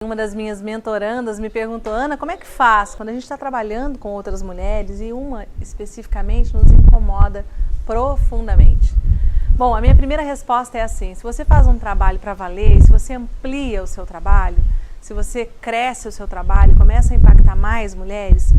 Uma das minhas mentorandas me perguntou: Ana, como é que faz quando a gente está trabalhando com outras mulheres e uma especificamente nos incomoda profundamente? Bom, a minha primeira resposta é assim: se você faz um trabalho para valer, se você amplia o seu trabalho, se você cresce o seu trabalho e começa a impactar mais mulheres,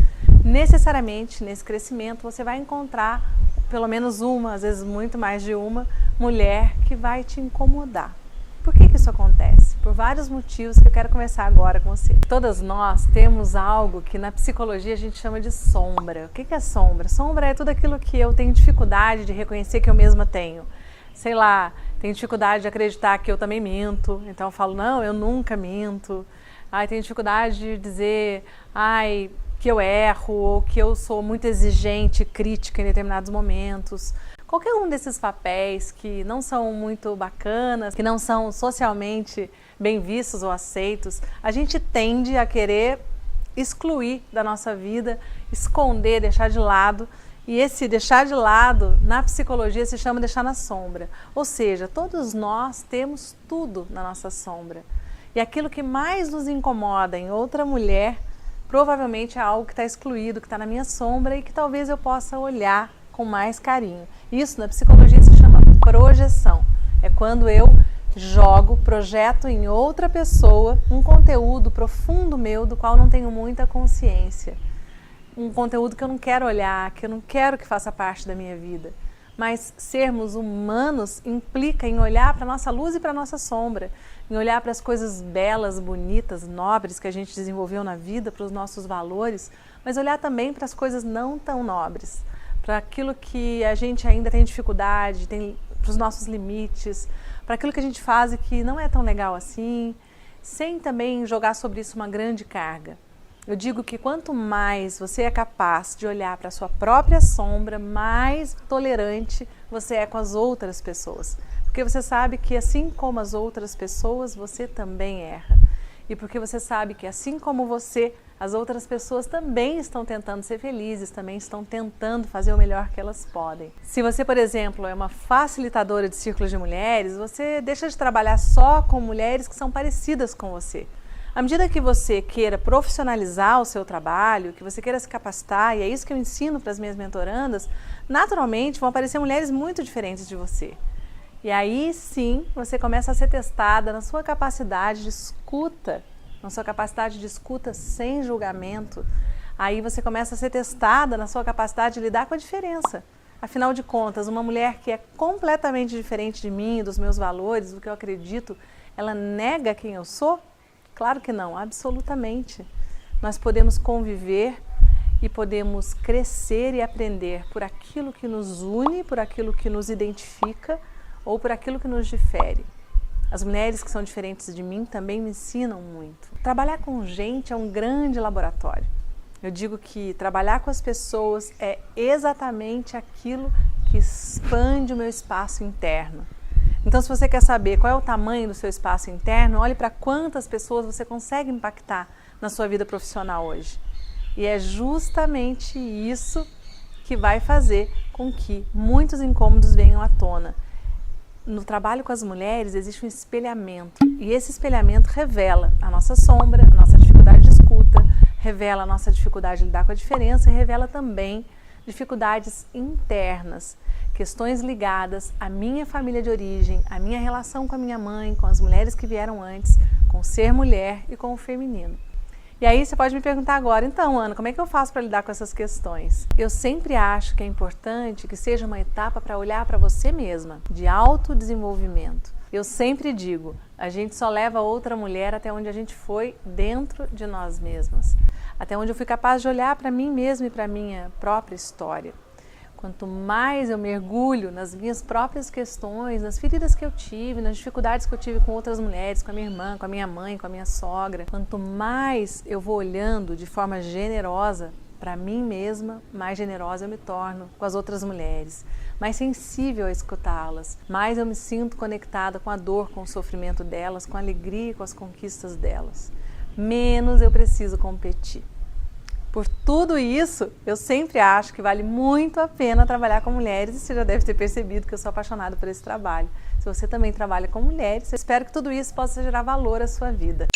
necessariamente nesse crescimento você vai encontrar pelo menos uma, às vezes muito mais de uma, mulher que vai te incomodar. Por que isso acontece? Por vários motivos que eu quero conversar agora com você. Todas nós temos algo que na psicologia a gente chama de sombra. O que é sombra? Sombra é tudo aquilo que eu tenho dificuldade de reconhecer que eu mesma tenho. Sei lá, tenho dificuldade de acreditar que eu também minto, então eu falo, não, eu nunca minto. Tenho dificuldade de dizer, que eu erro, ou que eu sou muito exigente, crítica em determinados momentos. Qualquer um desses papéis que não são muito bacanas, que não são socialmente bem vistos ou aceitos, a gente tende a querer excluir da nossa vida, esconder, deixar de lado. E esse deixar de lado, na psicologia, se chama deixar na sombra. Ou seja, todos nós temos tudo na nossa sombra. E aquilo que mais nos incomoda em outra mulher, provavelmente é algo que está excluído, que está na minha sombra e que talvez eu possa olhar com mais carinho. Isso na psicologia se chama projeção. É quando eu projeto em outra pessoa um conteúdo profundo meu do qual não tenho muita consciência. Um conteúdo que eu não quero olhar, que eu não quero que faça parte da minha vida. Mas sermos humanos implica em olhar para a nossa luz e para a nossa sombra, em olhar para as coisas belas, bonitas, nobres que a gente desenvolveu na vida, para os nossos valores, mas olhar também para as coisas não tão nobres, para aquilo que a gente ainda tem dificuldade, para os nossos limites, para aquilo que a gente faz e que não é tão legal assim, sem também jogar sobre isso uma grande carga. Eu digo que quanto mais você é capaz de olhar para a sua própria sombra, mais tolerante você é com as outras pessoas. Porque você sabe que assim como as outras pessoas, você também erra. E porque você sabe que assim como você, as outras pessoas também estão tentando ser felizes, também estão tentando fazer o melhor que elas podem. Se você, por exemplo, é uma facilitadora de círculos de mulheres, você deixa de trabalhar só com mulheres que são parecidas com você. À medida que você queira profissionalizar o seu trabalho, que você queira se capacitar, e é isso que eu ensino para as minhas mentorandas, naturalmente vão aparecer mulheres muito diferentes de você. E aí sim, você começa a ser testada na sua capacidade de escuta, na sua capacidade de escuta sem julgamento. Aí você começa a ser testada na sua capacidade de lidar com a diferença. Afinal de contas, uma mulher que é completamente diferente de mim, dos meus valores, do que eu acredito, ela nega quem eu sou? Claro que não, absolutamente. Nós podemos conviver e podemos crescer e aprender por aquilo que nos une, por aquilo que nos identifica ou por aquilo que nos difere. As mulheres que são diferentes de mim também me ensinam muito. Trabalhar com gente é um grande laboratório. Eu digo que trabalhar com as pessoas é exatamente aquilo que expande o meu espaço interno. Então, se você quer saber qual é o tamanho do seu espaço interno, olhe para quantas pessoas você consegue impactar na sua vida profissional hoje. E é justamente isso que vai fazer com que muitos incômodos venham à tona. No trabalho com as mulheres existe um espelhamento, e esse espelhamento revela a nossa sombra, a nossa dificuldade de escuta, revela a nossa dificuldade de lidar com a diferença e revela também dificuldades internas, questões ligadas à minha família de origem, à minha relação com a minha mãe, com as mulheres que vieram antes, com ser mulher e com o feminino. E aí você pode me perguntar agora, então Ana, como é que eu faço para lidar com essas questões? Eu sempre acho que é importante que seja uma etapa para olhar para você mesma, de autodesenvolvimento. Eu sempre digo, a gente só leva outra mulher até onde a gente foi dentro de nós mesmas, até onde eu fui capaz de olhar para mim mesma e para a minha própria história. Quanto mais eu mergulho nas minhas próprias questões, nas feridas que eu tive, nas dificuldades que eu tive com outras mulheres, com a minha irmã, com a minha mãe, com a minha sogra, quanto mais eu vou olhando de forma generosa para mim mesma, mais generosa eu me torno com as outras mulheres, mais sensível a escutá-las, mais eu me sinto conectada com a dor, com o sofrimento delas, com a alegria e com as conquistas delas. Menos eu preciso competir. Por tudo isso, eu sempre acho que vale muito a pena trabalhar com mulheres e você já deve ter percebido que eu sou apaixonada por esse trabalho. Se você também trabalha com mulheres, eu espero que tudo isso possa gerar valor à sua vida.